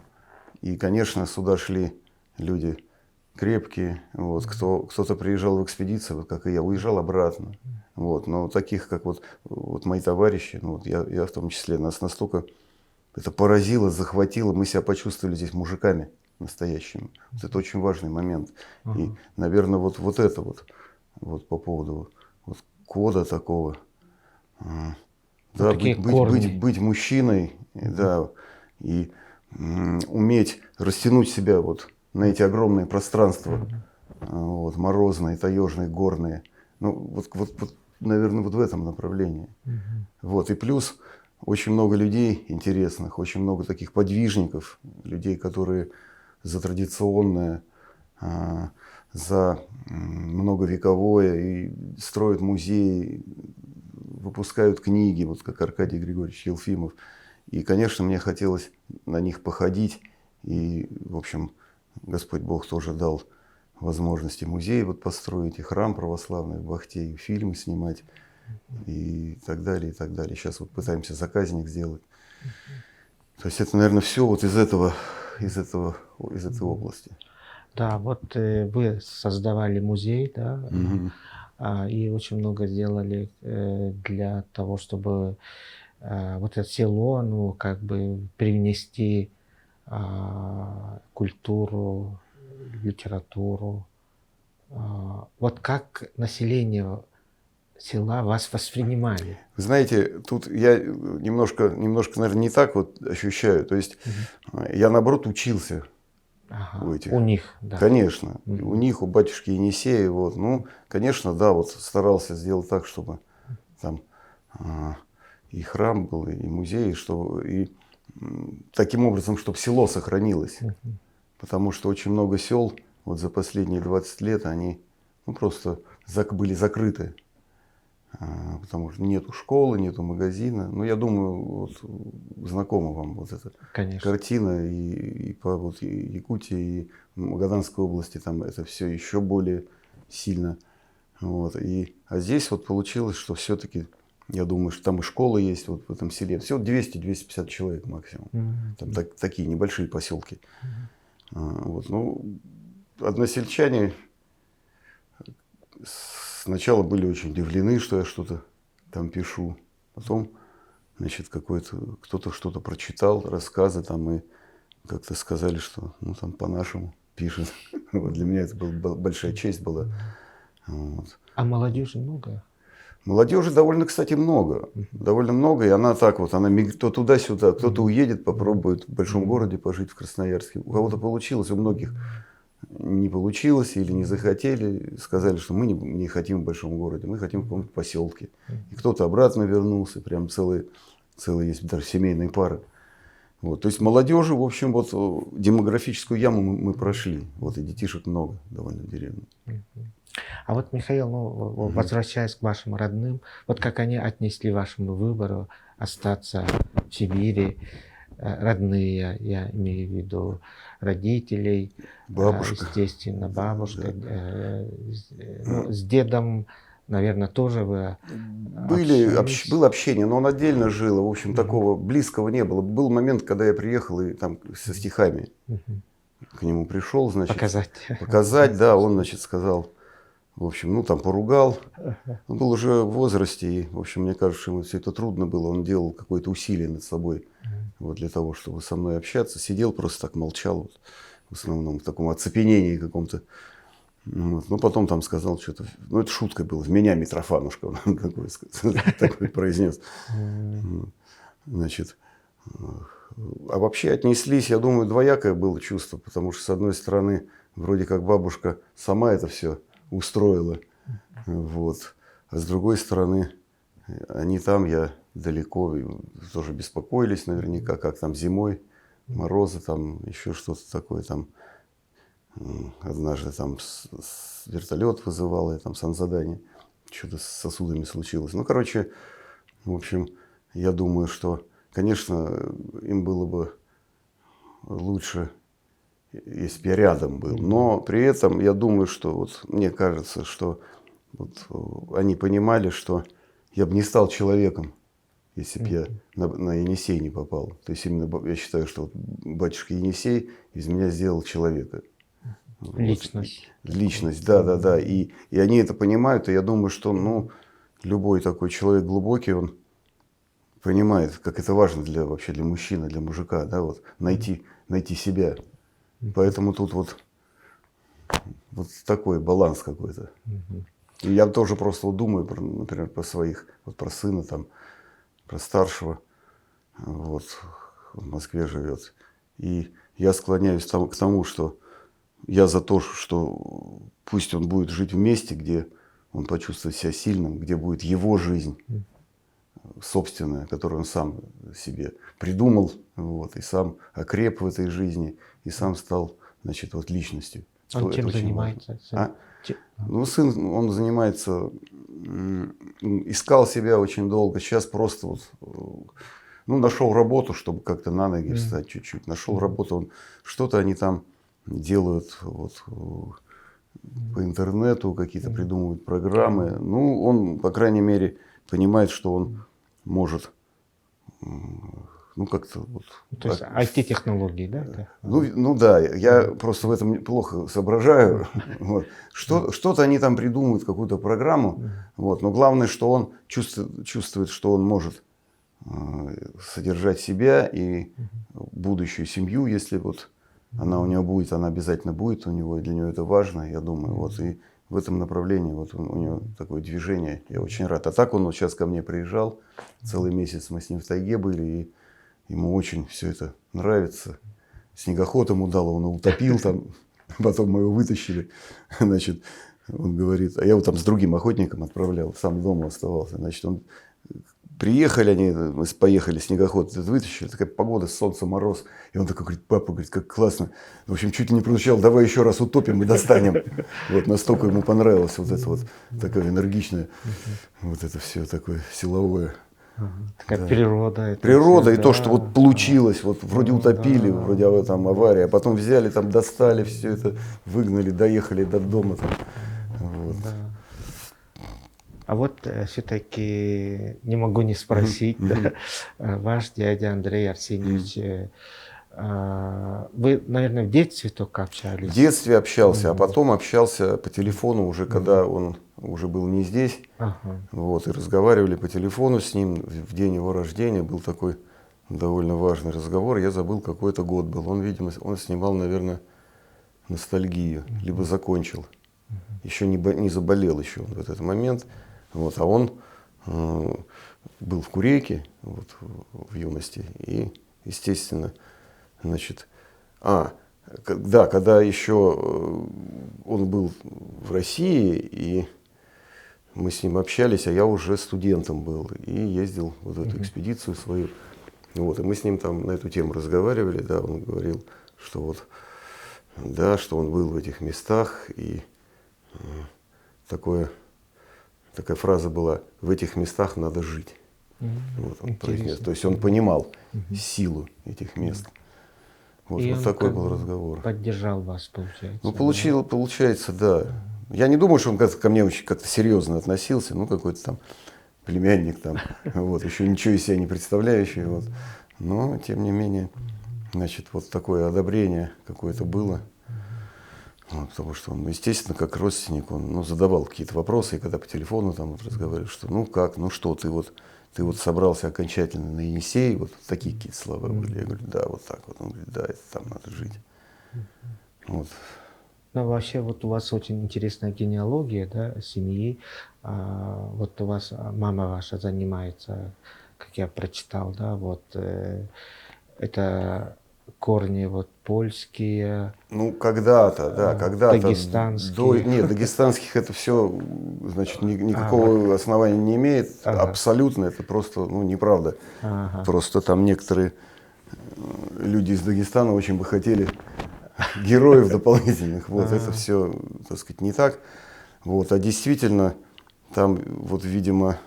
И, конечно, сюда шли люди крепкие, вот, кто-то приезжал в экспедицию, вот как и я, уезжал обратно. Вот, но таких, как вот мои товарищи, ну, вот я в том числе, нас настолько это поразило, захватило, мы себя почувствовали здесь мужиками настоящими. Вот это очень важный момент. И, наверное, вот это вот по поводу вот кода такого. Да, быть мужчиной, да, и уметь растянуть себя вот на эти огромные пространства, вот, морозные, таежные, горные. Ну, вот, наверное, вот в этом направлении. Вот, и плюс очень много людей интересных, очень много таких подвижников, людей, которые за традиционное, за многовековое, и строят музеи, выпускают книги, вот как Аркадий Григорьевич Елфимов. И, конечно, мне хотелось на них походить. И, в общем, Господь Бог тоже дал возможности музей вот построить, и храм православный в Бахте, и фильмы снимать, и так далее, и так далее. Сейчас вот пытаемся заказник сделать. То есть это, наверное, все вот из этой области. Да, вот вы создавали музей, да, и очень много сделали для того, чтобы вот это село, ну, как бы привнести культуру, литературу. Вот как население села вас воспринимали? Вы знаете, тут я немножко, наверное, не так вот ощущаю. То есть я, наоборот, учился у этих. У них, да. Конечно. У них, у батюшки Енисея. Вот. Ну, конечно, да, вот старался сделать так, чтобы там и храм был, и музей, и таким образом, чтобы село сохранилось. Потому что очень много сел вот за последние 20 лет, они просто были закрыты. Потому что нету школы, нету магазина. Ну, я думаю, вот, знакома вам вот эта картина и по вот, и Якутии, и Магаданской области, там это все еще более сильно Вот, а здесь вот получилось, что все-таки, я думаю, что там и школа есть вот в этом селе. Всего 200-250 человек максимум. Там такие небольшие поселки. Вот, ну, односельчане сначала были очень удивлены, что я что-то там пишу. Потом, значит, кто-то что-то прочитал, рассказы там, и как-то сказали, что ну там по-нашему пишет. Вот для меня это была большая честь была. Вот. А молодежи много? Молодежи довольно, кстати, много. Довольно много. И она так вот, она то туда-сюда, кто-то уедет, попробует в большом городе пожить, в Красноярске. У кого-то получилось, у многих не получилось или не захотели. Сказали, что мы не хотим в большом городе, мы хотим в каком-то поселке. И кто-то обратно вернулся. Прям целые есть даже семейные пары. Вот. То есть молодежи, в общем, вот демографическую яму мы прошли. Вот и детишек много довольно в деревне. А вот, Михаил, ну, возвращаясь к вашим родным, вот как они отнесли вашему выбору остаться в Сибири, родные, я имею в виду родителей, Бабушка. естественно, бабушка, Да. ну, с дедом, наверное, тоже вы общались? Было общение, но он отдельно жил. В общем, такого близкого не было. Был момент, когда я приехал и там со стихами к нему пришел, значит, показать, да, он, значит, сказал, в общем, ну там поругал. Он был уже в возрасте, и, в общем, мне кажется, ему все это трудно было. Он делал какое-то усилие над собой вот, для того, чтобы со мной общаться. Сидел, просто так молчал, вот, в основном в таком оцепенении каком-то. Вот. Ну, потом там сказал что-то, ну, это шуткой было, в меня Митрофанушка, он такой произнес. Значит, а вообще отнеслись, я думаю, двоякое было чувство, потому что, с одной стороны, вроде как бабушка сама это все устроила, вот. А с другой стороны, они там, я далеко, и тоже беспокоились наверняка, как там зимой, морозы, там еще что-то такое, там однажды там вертолет вызывал, я там санзадание, что-то с сосудами случилось. Ну, короче, в общем, я думаю, что, конечно, им было бы лучше, если бы я рядом был. Но при этом я думаю, что вот мне кажется, что вот они понимали, что я бы не стал человеком, если бы я на Енисей не попал. То есть именно я считаю, что вот батюшка Енисей из меня сделал человека. Личность. Вот. Личность, да. И они это понимают, и я думаю, что ну, любой такой человек глубокий, он понимает, как это важно вообще для мужчины, для мужика, да, вот, найти себя. Поэтому тут вот такой баланс какой-то. И я тоже просто вот думаю, например, про своих, вот про сына, там, про старшего, вот, в Москве живет. И я склоняюсь к тому, что я за то, что пусть он будет жить в месте, где он почувствует себя сильным, где будет его жизнь собственная, которую он сам себе придумал, вот, и сам окреп в этой жизни, и сам стал, значит, вот личностью. Он чем занимается? Ну, сын, он занимается, искал себя очень долго, сейчас просто вот, ну, нашел работу, чтобы как-то на ноги встать чуть-чуть. Нашел работу, что-то они там делают вот, по интернету, какие-то придумывают программы. Ну, он, по крайней мере, понимает, что он может, ну, как-то вот... То есть IT-технологии, да? Ну да, я просто в этом плохо соображаю. Вот. Что-то они там придумывают, какую-то программу. Вот. Но главное, что он чувствует, что он может содержать себя и будущую семью, если вот она у него будет, она обязательно будет у него, и для него это важно, я думаю. Вот. И в этом направлении вот у него такое движение, я очень рад. А так он вот сейчас ко мне приезжал, целый месяц мы с ним в тайге были, и ему очень все это нравится. Снегоход ему дал, он его утопил там, потом мы его вытащили. Значит, он говорит, а я его там с другим охотником отправлял, сам дома оставался. Значит, мы поехали, снегоход вытащили, такая погода, солнце, мороз. И он такой говорит, папа, говорит, как классно. В общем, чуть ли не прозвучал, давай еще раз утопим и достанем. Вот настолько ему понравилось вот это вот такое энергичное, вот это все такое силовое. Такая природа. Природа и то, что вот получилось, вот вроде утопили, вроде там авария, а потом взяли, там достали все это, выгнали, доехали до дома. Там. Вот. А вот все-таки не могу не спросить, да, ваш дядя Андрей Арсеньевич, вы, наверное, в детстве только общались? В детстве общался, а Мгм. потом общался по телефону уже, когда он уже был не здесь. Ага. Вот, и разговаривали по телефону с ним в день его рождения. Был такой довольно важный разговор. Я забыл, какой это год был. Он, видимо, он снимал, наверное, «Ностальгию», либо закончил. Еще не заболел еще он в этот момент. Вот, а он был в Курейке вот, в юности. И, естественно, значит, да, когда еще он был в России, и мы с ним общались, а я уже студентом был, и ездил вот в эту экспедицию свою. Вот, и мы с ним там на эту тему разговаривали, да, он говорил, что вот, да, что он был в этих местах, и такая фраза была: в этих местах надо жить. Вот он произнес. То есть он понимал силу этих мест. Вот, И вот он такой как был бы разговор. поддержал вас, получается. Ну, да? получается, да. Я не думаю, что он ко мне очень как-то серьезно относился, ну, какой-то там племянник там, вот, еще ничего из себя не представляющий, вот. Но, тем не менее, значит, вот такое одобрение какое-то было. Вот, потому что он, естественно, как родственник, он, ну, задавал какие-то вопросы, и когда по телефону там вот разговаривали, что ну как, ну что, ты вот собрался окончательно на Енисей, вот такие какие-то слова были. Я говорю, да, вот так вот. Он говорит, да, это там надо жить. Вот. Ну, вообще, вот у вас очень интересная генеалогия, да, семьи. Вот у вас мама ваша занимается, как я прочитал, да, вот это корни вот польские, Ну, когда-то, да, когда-то. дагестанские. Нет, дагестанских это все, значит, Вот, никакого основания не имеет. ага, Абсолютно, это просто, ну, неправда. ага, Просто там некоторые люди из Дагестана очень бы хотели героев дополнительных. Вот это все, так сказать, не так. Вот, а действительно, там, вот, видимо,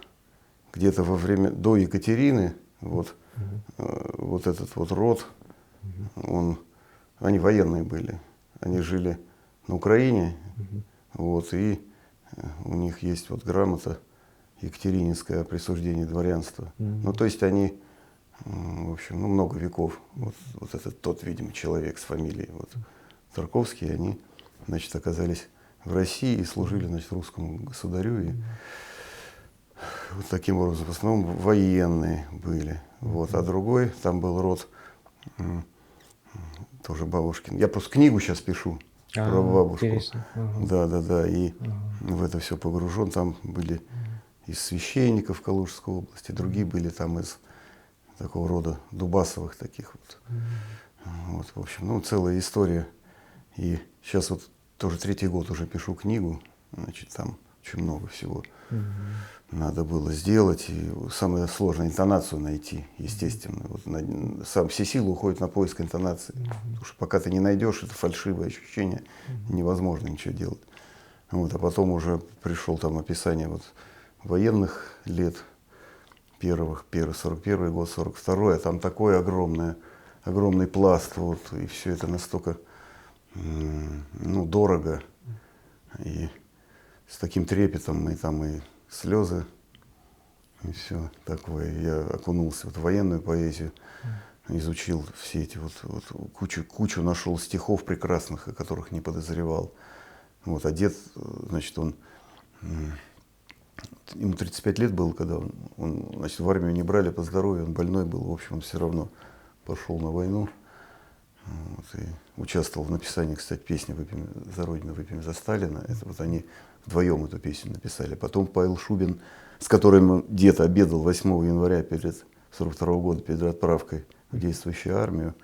где-то во время до Екатерины, вот, вот этот вот род, они военные были. Они жили на Украине, вот, и у них есть вот грамота екатерининская о присуждении дворянства. Ну, то есть они, в общем, ну, много веков, вот этот тот, видимо, человек с фамилией вот, Тарковский, они, значит, оказались в России и служили, значит, русскому государю. И вот таким образом, в основном военные были. Вот. А другой, там был род, тоже бабушкин. Я просто книгу сейчас пишу про бабушку. интересно. Да, и в это все погружен. Там были из священников Калужской области, другие были там из такого рода Дубасовых таких вот. Вот, в общем, ну, целая история. И сейчас вот тоже 3-й год уже пишу книгу, значит, там очень много всего надо было сделать. И самое сложное — интонацию найти, естественно. Вот все силы уходят на поиск интонации. Потому что пока ты не найдешь это фальшивое ощущение, невозможно ничего делать. Вот, а потом уже пришел там описание вот военных лет первых, 41 год, 42-й, а там такой огромный пласт, вот, и все это настолько, ну, дорого, и с таким трепетом, и там и слезы, и все такое. Я окунулся вот в военную поэзию, изучил все эти вот кучу нашел стихов прекрасных, о которых не подозревал. Вот, а дед, значит, ему 35 лет было, когда он, значит, в армию не брали по здоровью, он больной был, в общем, он все равно пошел на войну. Вот, и участвовал в написании, кстати, песни «Выпьем за Родину, выпьем за Сталина». Это вот они вдвоем эту песню написали. Потом Павел Шубин, с которым дед обедал 8 января перед 42 года, перед отправкой в действующую армию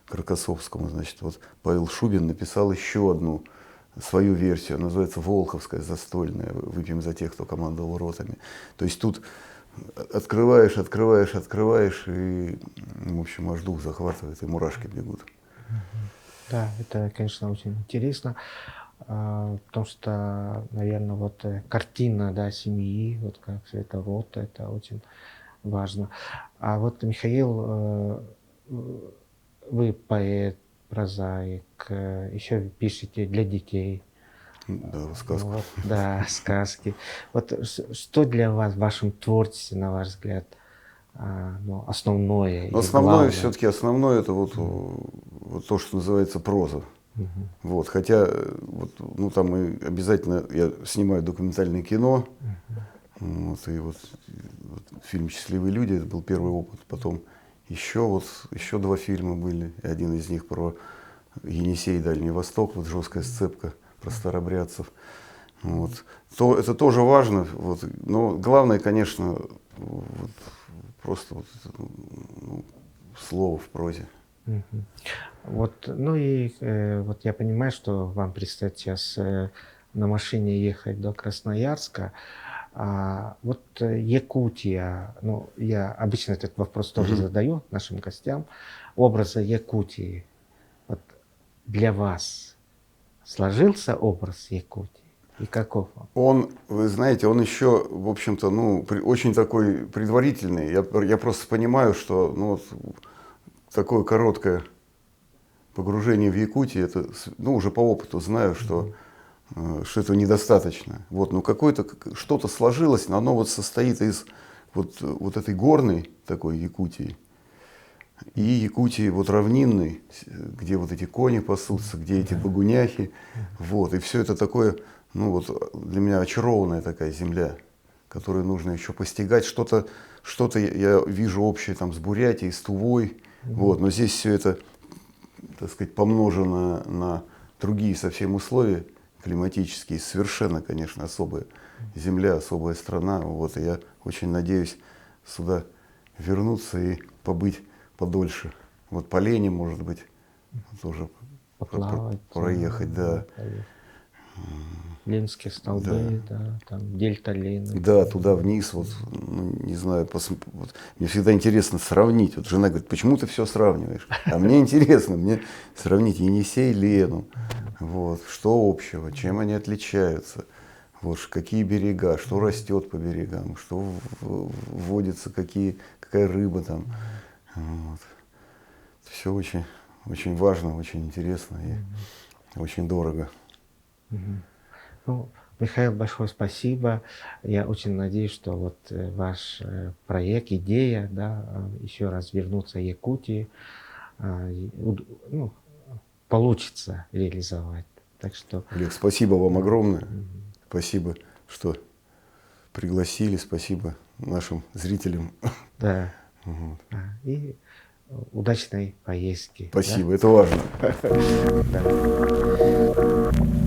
к Рокоссовскому, значит, вот Павел Шубин написал еще одну свою версию, называется «Волховская застольная», «Выпьем за тех, кто командовал ротами». То есть тут открываешь, и, в общем, аж дух захватывает, и мурашки бегут. Да, это, конечно, очень интересно, потому что, наверное, вот картина, да, семьи, вот как все это род, это очень важно. А вот, Михаил, вы поэт, прозаик, еще пишете для детей. Да, вот сказку. Ну вот, да, сказки. Вот что для вас в вашем творчестве, на ваш взгляд, ну, основное Но или основное, главное? все-таки основное, это вот, вот то, что называется проза. Мгм. Вот, хотя, вот, ну, там и обязательно я снимаю документальное кино, вот, и вот фильм «Счастливые люди» это был первый опыт. Потом еще два фильма были, и один из них про Енисей, Дальний Восток, вот «Жесткая сцепка», про старобрядцев. Вот. Это тоже важно, вот, но главное, конечно, вот, просто вот, ну, слово в прозе. Мгм. Вот, ну и вот я понимаю, что вам предстоит сейчас на машине ехать до Красноярска. Вот Якутия, ну я обычно этот вопрос тоже Мгм. задаю нашим гостям. Образа Якутии, вот для вас сложился образ Якутии? И каков он? Он, вы знаете, он еще, в общем-то, ну, очень такой предварительный. Я просто понимаю, что ну, вот, такое короткое погружение в Якутию, это, ну, уже по опыту знаю, что этого недостаточно. Вот, ну, что-то сложилось, но оно вот состоит из вот этой горной такой Якутии и Якутии вот равнинной, где вот эти кони пасутся, где эти багуняхи, вот, и все это такое, ну, вот для меня очарованная такая земля, которую нужно еще постигать. Что-то я вижу общее там с Бурятией, с Тувой, вот, но здесь все это, так сказать, помножено на другие совсем условия климатические, совершенно, конечно, особая земля, особая страна. Вот, и я очень надеюсь сюда вернуться и побыть подольше. Вот по лени, может быть, тоже Поплавать, проехать, да. поехать. Ленские столбы, да, там дельта Лены. Да, туда вниз, вот, ну, не знаю, вот, мне всегда интересно сравнить. Вот жена говорит, почему ты все сравниваешь? А мне интересно, мне сравнить Енисей, Лену, вот, что общего, чем они отличаются, вот, какие берега, что растет по берегам, что вводится, какая рыба там. Вот. Все очень, очень важно, очень интересно и очень дорого. Мгм. Ну, Михаил, большое спасибо. Я очень надеюсь, что вот ваш проект, идея, да, еще раз вернуться в Якутию, ну, получится реализовать. Так что Олег, спасибо вам огромное. мгм. Спасибо, что пригласили. Спасибо нашим зрителям. Да. Вот. И удачной поездки. Спасибо, это важно. Да? Да.